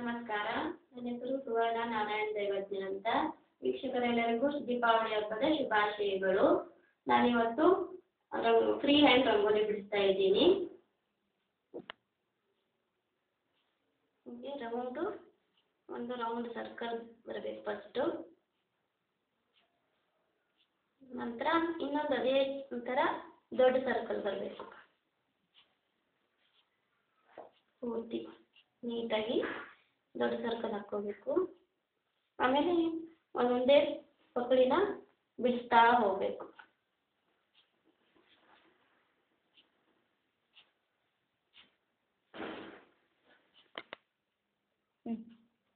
ನಮಸ್ಕಾರ. ನನ್ನ ಹೆಸರು ಸುವರ್ಣ ನಾರಾಯಣ ದೈವಜ್ಞ ಅಂತ. ವೀಕ್ಷಕರೆಲ್ಲರಿಗೂ ದೀಪಾವಳಿ ಹಬ್ಬದ ಶುಭಾಶಯಗಳು. ನಾನಿವತ್ತು ಫ್ರೀ ಹ್ಯಾಂಡ್ ರಂಗೋಲಿ ಬಿಡಿಸ್ತಾ ಇದ್ದೀನಿ. ಒಂದು ರೌಂಡ್ ಸರ್ಕಲ್ ಬರಬೇಕು ಫಸ್ಟು. ನಂತರ ಇನ್ನೊಂದು ಅದೇ ಥರ ದೊಡ್ಡ ಸರ್ಕಲ್ ಬರಬೇಕು. ಪೂರ್ತಿ ನೀಟಾಗಿ ದೊಡ್ಡ ಸರ್ಕಲ್ ಹಾಕ್ಕೋಬೇಕು. ಆಮೇಲೆ ಒಂದೊಂದೇ ಪಕಡಿನ ಬಿಡಿಸ್ತಾ ಹೋಗಬೇಕು.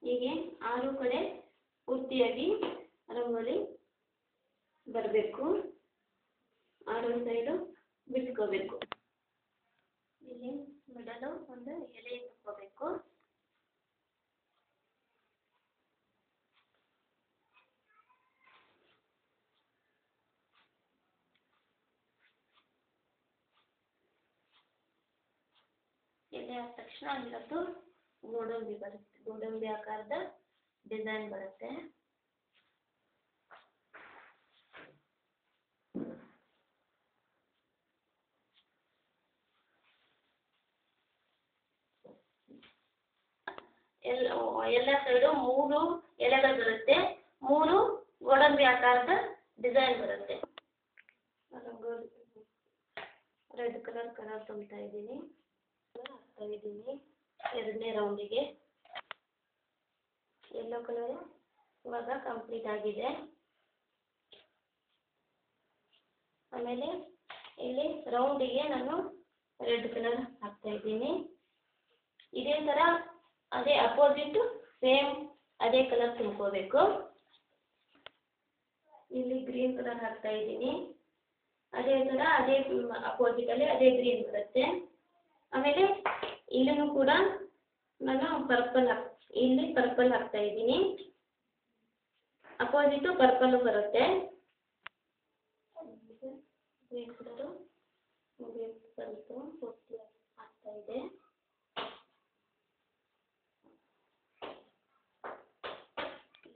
ಹೀಗೆ 6 ಕಡೆ ಪೂರ್ತಿಯಾಗಿ ರಂಗೋಲಿ ಬರಬೇಕು. 6 ಸೈಡು ಬಿಡಿಸ್ಕೋಬೇಕು. ಇಲ್ಲಿ ಮೊದಲು ಒಂದು ಎಲೆ ಇಟ್ಕೋಬೇಕು. ಎಲೆ ಆದ ತಕ್ಷಣ ಅಲ್ಲಿರೋದು ಗೋಡಂಬಿ ಬರುತ್ತೆ. ಗೋಡಂಬಿ ಆಕಾರದ ಡಿಸೈನ್ ಬರುತ್ತೆ. ಎಲ್ಲ ಸೈಡು 3 ಎಲೆಗಳು ಬರುತ್ತೆ. 3 ಗೋಡಂಬಿ ಆಕಾರದ ಡಿಸೈನ್ ಬರುತ್ತೆ. ರೆಡ್ ಕಲರ್ ತುಂಬ್ತಾ ಇದ್ದೀನಿ. ಹಾಕ್ತಾ ಇದ್ದೀನಿ 2ನೇ ರೌಂಡಿಗೆ. ಯೆಲ್ಲೋ ಕಲರ್ ಇವಾಗ ಕಂಪ್ಲೀಟ್ ಆಗಿದೆ. ಆಮೇಲೆ ಇಲ್ಲಿ ರೌಂಡಿಗೆ ನಾನು ರೆಡ್ ಕಲರ್ ಹಾಕ್ತಾ ಇದ್ದೀನಿ. ಇದೇ ಥರ ಅದೇ ಅಪೋಸಿಟ್ ಸೇಮ್ ಅದೇ ಕಲರ್ ತುಂಬ್ಕೋಬೇಕು. ಇಲ್ಲಿ ಗ್ರೀನ್ ಕಲರ್ ಹಾಕ್ತಾ ಇದ್ದೀನಿ. ಅದೇ ಥರ ಅದೇ ಅಪೋಸಿಟಲ್ಲಿ ಅದೇ ಗ್ರೀನ್ ಬರುತ್ತೆ. ಆಮೇಲೆ ಇಲ್ಲೂ ಕೂಡ ನಾನು ಇಲ್ಲಿ ಪರ್ಪಲ್ ಹಾಕ್ತಾ ಇದ್ದೀನಿ. ಅಪೋಸಿಟು ಪರ್ಪಲ್ಲು ಬರುತ್ತೆ. ಗ್ರೀನ್ ಕಲರು ಸ್ವಲ್ಪ ಪೂರ್ತಿ ಆಗ್ತಾ ಇದೆ.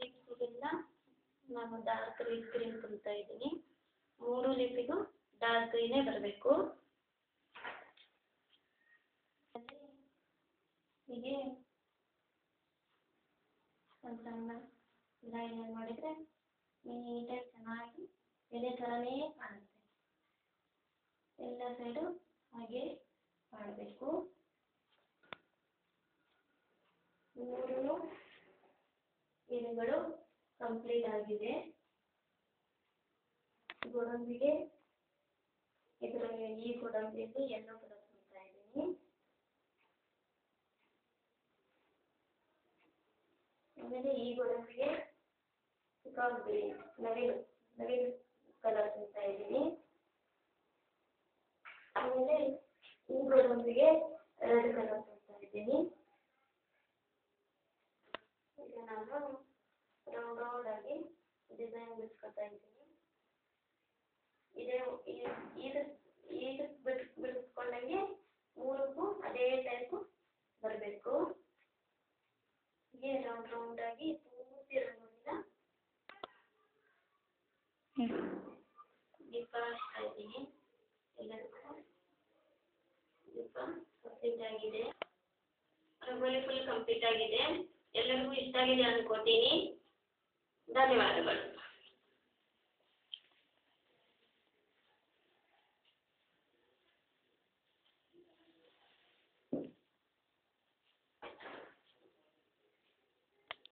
ಲೀಫ್ಗೆಲ್ಲ ನಾನು ಡಾರ್ಕ್ ಗ್ರೀನ್ ತುಂಬ್ತಾ ಇದ್ದೀನಿ. 3 ಲೀಫಿಗೂ ಡಾರ್ಕ್ ಗ್ರೀನೇ ಬರಬೇಕು. ಹೀಗೆ ಒಂದು ಸಣ್ಣ ಲೈನ್ ಮಾಡಿದರೆ ನೀಟಾಗಿ ಚೆನ್ನಾಗಿ ಎಲೆ ಥರನೇ ಕಾಣುತ್ತೆ. ಎಲ್ಲ ಸೈಡು ಹಾಗೆ ಮಾಡಬೇಕು. 3 ಎಲೆಗಳು ಕಂಪ್ಲೀಟ್ ಆಗಿದೆ. ಗೋಡಂಬಿಗೆ ಇದರಲ್ಲಿ ಈ ಗೋಡಂಬಿಯಲ್ಲಿ ಯೆಲ್ಲೋ ಕಲರ್ ತುಂಬ್ತಾ ಇದ್ದೀನಿ. ಆಮೇಲೆ ಈ ಗೋಡಂಬಿಗೆ ನವಿಲು ಕಲರ್ ತುಂಬ್ತಾ ಇದ್ದೀನಿ. ಆಮೇಲೆ ಈ ಗೋಡಂಬಿಗೆ ರೆಡ್ ಕಲರ್ ತುಂಬ್ತಾ ಇದ್ದೀನಿ. ಈಗ ನಾನು ರೌಂಡ್ ಆಗಿ ಡಿಸೈನ್ ಬಿಡಿಸ್ಕೊತಾ ಇದ್ದೀನಿ. ಈಗ ಬಿಡಿಸ್ಕೊಂಡಂಗೆ 3ಕ್ಕೂ ಅದೇ ಟೈಪು ಬರಬೇಕು. ಹೀಗೆ ರೌಂಡ್ ಆಗಿ ಪೂರ್ತಿ ರಂಗೋಲಿನ ದೀಪ ಹಚ್ತಾ ಇದ್ದೀನಿ. ಎಲ್ಲರಿಗೂ ದೀಪ ಕಂಪ್ಲೀಟ್ ಆಗಿದೆ. ರಂಗೋಲಿ ಫುಲ್ ಕಂಪ್ಲೀಟ್ ಆಗಿದೆ. ಎಲ್ಲರಿಗೂ ಇಷ್ಟ ಆಗಿದೆ ಅನ್ಕೋತೀನಿ. ಧನ್ಯವಾದಗಳು.